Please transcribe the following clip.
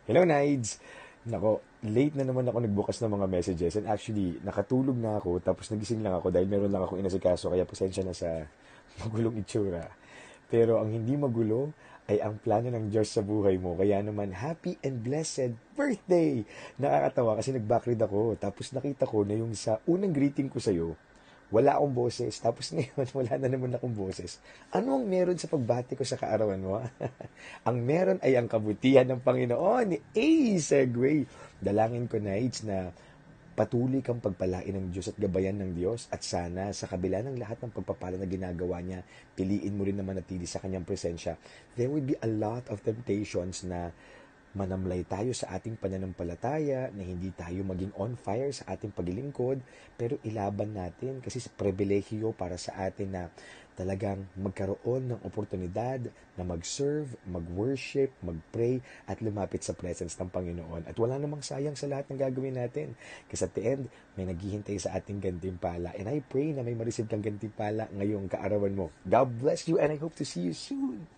Hello, Nides! Nako, late na naman ako nagbukas ng mga messages and actually, nakatulog na ako tapos nagising lang ako dahil meron lang akong inasikaso kaya pasensya na sa magulong itsura. Pero ang hindi magulo ay ang plano ng Diyos sa buhay mo. Kaya naman, happy and blessed birthday! Nakakatawa kasi nag-backread ako tapos nakita ko na yung sa unang greeting ko sa'yo, wala akong boses. Tapos ngayon, wala na naman akong boses. Ano ang meron sa pagbati ko sa kaarawan mo? Ang meron ay ang kabutihan ng Panginoon. Segue! Dalangin ko na, na patuloy kang pagpalain ng Diyos at gabayan ng Diyos at sana sa kabila ng lahat ng pagpapala na ginagawa niya, piliin mo rin naman natili sa kanyang presensya. There will be a lot of temptations na manamlay tayo sa ating pananampalataya, na hindi tayo maging on fire sa ating paglilingkod, pero ilaban natin kasi sa pribilehiyo para sa atin na talagang magkaroon ng oportunidad na mag-serve, mag-worship, mag-pray at lumapit sa presence ng Panginoon. At wala namang sayang sa lahat ng gagawin natin. Kasi at the end, may naghihintay sa ating gantimpala. And I pray na may ma-receive kang gantimpala ngayong kaarawan mo. God bless you and I hope to see you soon.